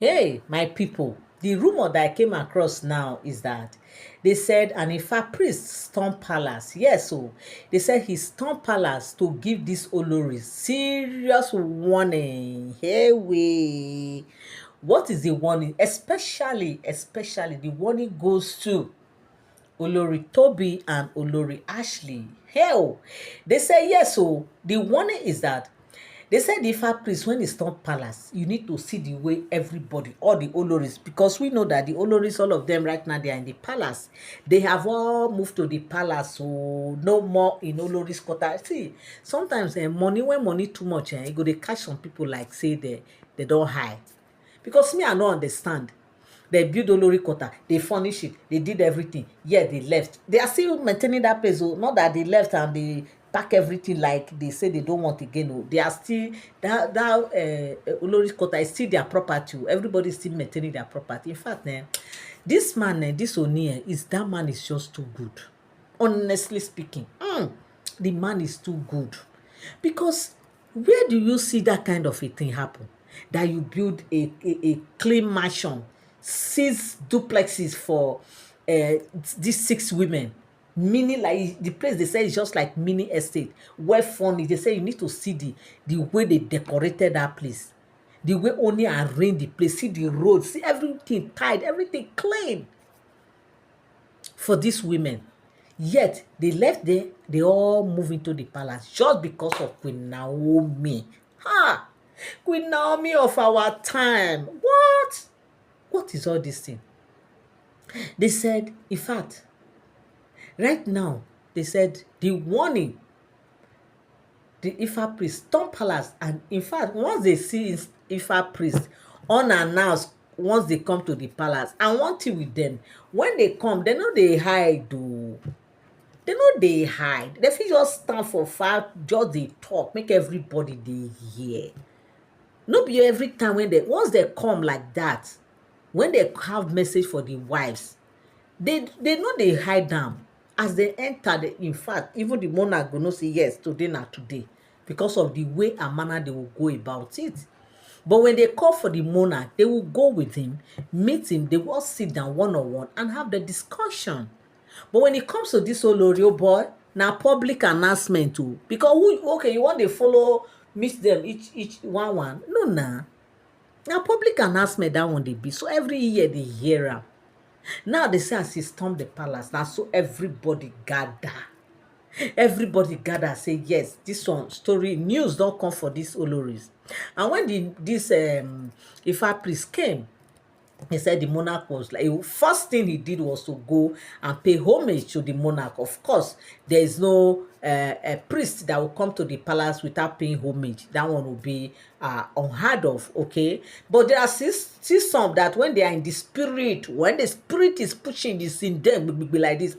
Hey, my people, the rumor that I came across now is that they said an Ifa priest stormed palace. Yes, so they said he stormed palace to give this Olori serious warning. Hey, we. What is the warning? Especially the warning goes to Olori Tobi and Olori Ashley. Hell, they say yes. So the warning is that they said the Ifa priest, when it's not palace, you need to see the way everybody, all the Oloris, because we know that the Oloris, all of them right now, they are in the palace. They have all moved to the palace, so no more in Oloris quarter. See, sometimes money, when money too much, you go they catch some people like say they don't hide. Because me, I don't understand. They build Olori quarter, they furnish it, they did everything. Yeah, they left. They are still maintaining that place. Oh, not that they left and they pack everything like they say they don't want again. Oh, they are still that Olori quarter is still their property. Oh. Everybody is still maintaining their property. In fact, this man, this Ooni, is that man is just too good. Honestly speaking, the man is too good. Because where do you see that kind of a thing happen? That you build a clean mansion, 6 duplexes for these 6 women. Meaning like the place they say is just like mini estate. Well furnished. They say you need to see the way they decorated that place. The way only arranged the place. See the road. See everything tied. Everything clean for these women. Yet they left there, they all move into the palace just because of Queen Naomi. Ha! Queen Naomi of our time. What? What is all this thing? They said, in fact, right now, they said the warning, the Ifa priest, storm palace, and in fact, once they see Ifa priest unannounced, once they come to the palace, and one thing with them, when they come, they know they hide. Oh. They know they hide. They fit just stand for far, just dey talk, make everybody dey hear. No be every time when they once they come like that, when they have message for the wives, they know they hide am. As they enter, in fact, even the monarch go know say yes, today na today, because of the way and manner they will go about it. But when they call for the monarch, they will go with him, meet him, they will sit down one-on-one and have the discussion. But when it comes to this Olorio boy, now public announcement too. Because who okay, you want to follow meet them each one. No nah. Now public announcement that one they be. So every year they hear am. Now they say as he storm the palace. Now so everybody gather. Everybody gather say yes, this one story news don't come for these Oloris. And when this Ifa priest came, he said the monarch was like, first thing he did was to go and pay homage to the monarch. Of course, there is no a priest that will come to the palace without paying homage. That one will be unheard of, okay? But there are still some that when they are in the spirit, when the spirit is pushing this in them, be like this,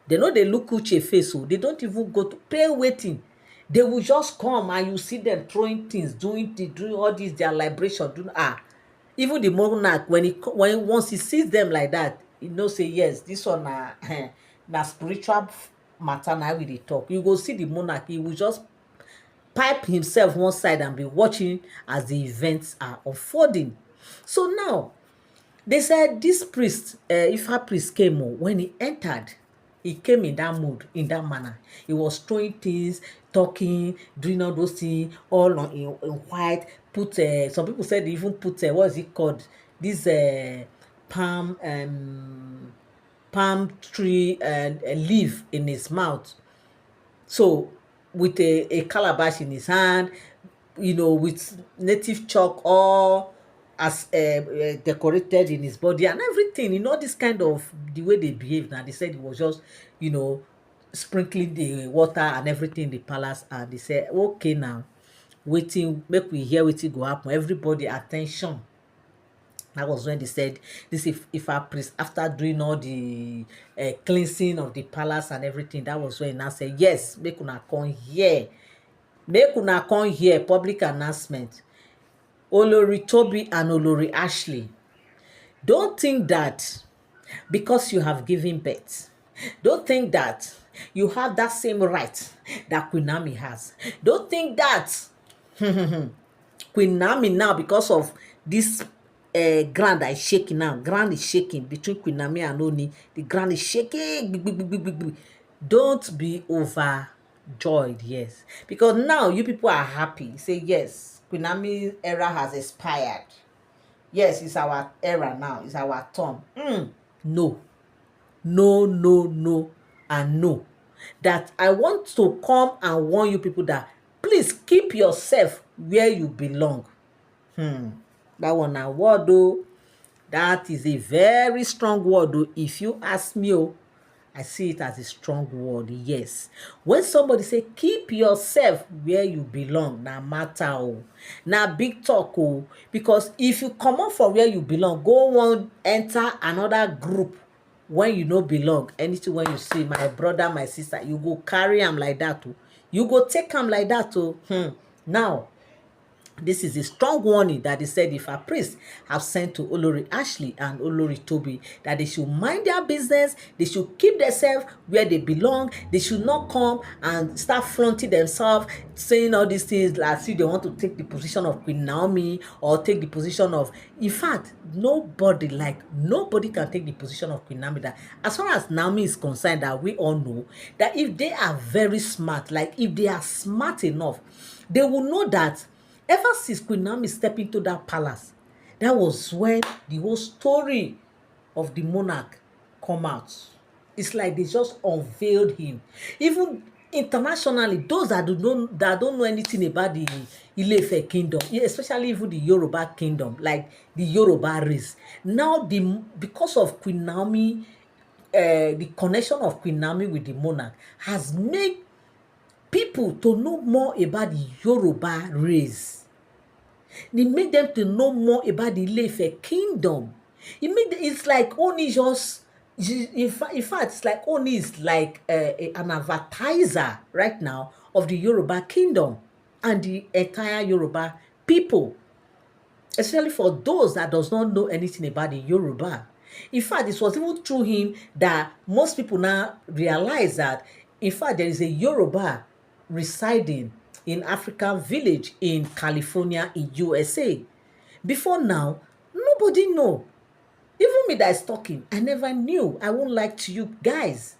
they know they look Uche face, so they don't even go to pay waiting. They will just come and you see them throwing things, doing all this, their liberation, doing even the monarch, when once he sees them like that, he know say yes, this one na spiritual matter na we dey talk. You go see the monarch, he will just pipe himself one side and be watching as the events are unfolding. So now they said this priest, Ifa priest came when he entered. He came in that mood, in that manner. He was throwing things, talking, doing all those things, all in white. Put some people said they even put what is it called? This palm palm tree and leaf in his mouth. So with a calabash in his hand, with native chalk all as decorated in his body and everything. This kind of the way they behave now. They said it was just, sprinkling the water and everything in the palace. And they said, okay now, waiting, make we hear wetin go happen. Everybody attention. That was when they said this if our priest, after doing all the cleansing of the palace and everything, that was when he now said, yes, make una come here. Make una come here, public announcement. Olori Tobi and Olori Ashley, don't think that because you have given birth, don't think that you have that same right that Queen Naomi has. Don't think that Queen Naomi now, because of this ground that is shaking now. Ground is shaking between Queen Naomi and Ooni. The ground is shaking. Gbi, gbi, gbi, gbi, gbi. Don't be overjoyed, yes. Because now you people are happy. Say, yes, Queen Naomi's era has expired. Yes, it's our era now. It's our turn. No, no, no, no, and no. That I want to come and warn you people that please keep yourself where you belong. That one na word o. That is a very strong word o. If you ask me o, I see it as a strong word, yes. When somebody say keep yourself where you belong, na matter o. Na big talk o. Because if you comot from where you belong, go wan enter another group when you no belong, anything when you see my brother, my sister, you go carry am like that o. You go take am like that o. Now, this is a strong warning that they said if a priest have sent to Olori Ashley and Olori Tobi that they should mind their business, they should keep themselves where they belong, they should not come and start flaunting themselves, saying all these things like if they want to take the position of Queen Naomi or take the position of, in fact, nobody can take the position of Queen Naomi. That as far as Naomi is concerned, that we all know that if they are very smart, like if they are smart enough, they will know that ever since Queen Naomi stepped into that palace, that was when the whole story of the monarch come out. It's like they just unveiled him. Even internationally, those that don't know anything about the Ile-Ife kingdom, especially even the Yoruba kingdom, like the Yoruba race, now because of Queen Naomi, the connection of Queen Naomi with the monarch has made people to know more about the Yoruba race. They made them to know more about the Ile-Ife kingdom. It's like Ooni just, in fact, it's like Ooni is like an advertiser right now of the Yoruba kingdom and the entire Yoruba people, especially for those that does not know anything about the Yoruba. In fact, it was even through him that most people now realize that, in fact, there is a Yoruba residing in African village in California in USA. Before now, nobody know. Even me that is talking, I never knew. I won't lie to you guys.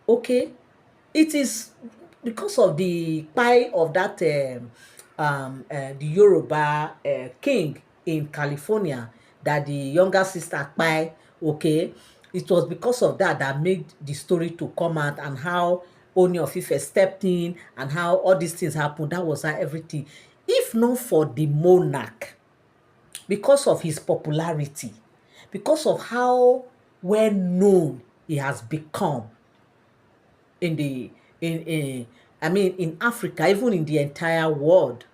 Okay? It is because of the pie of that the Yoruba king in California that the younger sister pie, okay? It was because of that made the story to come out, and how Ooni of Ife stepped in and how all these things happened. That was how everything. If not for the monarch, because of his popularity, because of how well known he has become in the in Africa, even in the entire world,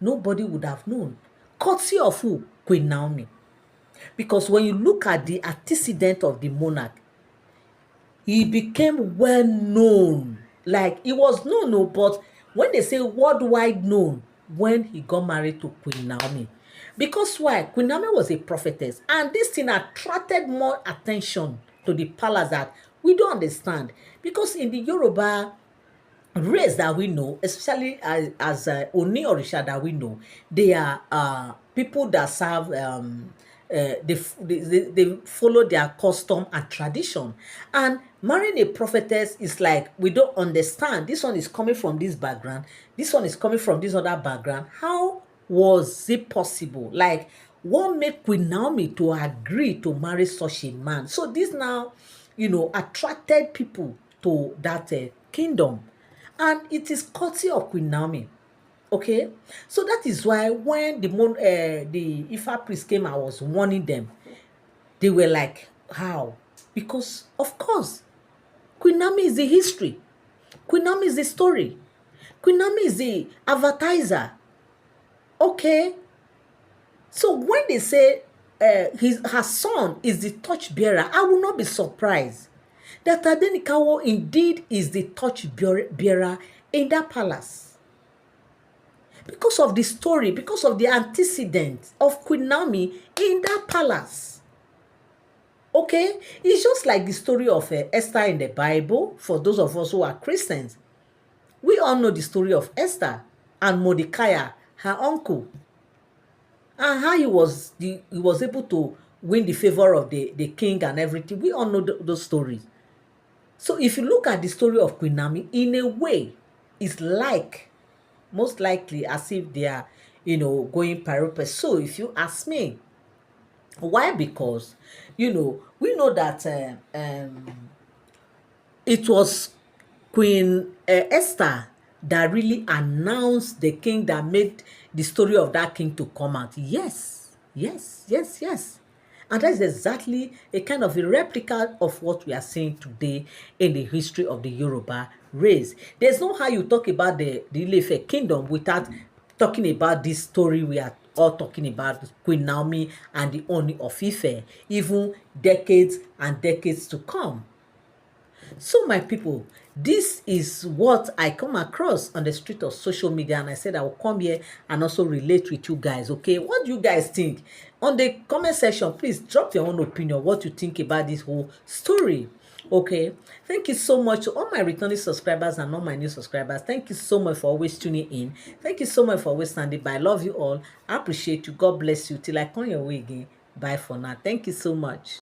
nobody would have known. Courtesy of who? Queen Naomi. Because when you look at the antecedent of the monarch, he became well known. Like he was known, no, but when they say worldwide known, when he got married to Queen Naomi. Because why? Queen Naomi was a prophetess, and this thing attracted more attention to the palace that we don't understand. Because in the Yoruba race that we know, especially as Ooni Orisha that we know, they are people that serve they follow their custom and tradition. And marrying a prophetess is like, we don't understand. This one is coming from this background. This one is coming from this other background. How was it possible? Like, what made Queen Naomi to agree to marry such a man? So this now, attracted people to that kingdom. And it is courtesy of Queen Naomi. Okay, so that is why when the Ifa priest came, I was warning them. They were like, how? Because of course, Queen Naomi is the history. Queen Naomi is the story. Queen Naomi is the advertiser. Okay, so when they say her son is the torchbearer, I will not be surprised that Tadenikawo indeed is the torchbearer in that palace. Because of the story, because of the antecedent of Queen Naomi in that palace. Okay? It's just like the story of Esther in the Bible. For those of us who are Christians, we all know the story of Esther and Mordecai, her uncle. and how he was able to win the favor of the king and everything. We all know those stories. So if you look at the story of Queen Naomi, in a way, it's like most likely as if they are, going pari. So if you ask me, why? Because we know that it was Queen Esther that really announced the king, that made the story of that king to come out. Yes, yes, yes, yes. And that's exactly a kind of a replica of what we are seeing today in the history of the Yoruba race. There's no how you talk about the Ile-Ife kingdom without talking about this story we are all talking about, Queen Naomi and the Ooni of Ife, even decades and decades to come. So my people, this is what I come across on the street of social media, and I said I will come here and also relate with you guys. Okay, what do you guys think? On the comment section, please drop your own opinion, what you think about this whole story. Okay, thank you so much to all my returning subscribers and all my new subscribers. Thank you so much for always tuning in. Thank you so much for always standing by. I love you all. I appreciate you. God bless you. Till I come your way again. Bye for now. Thank you so much.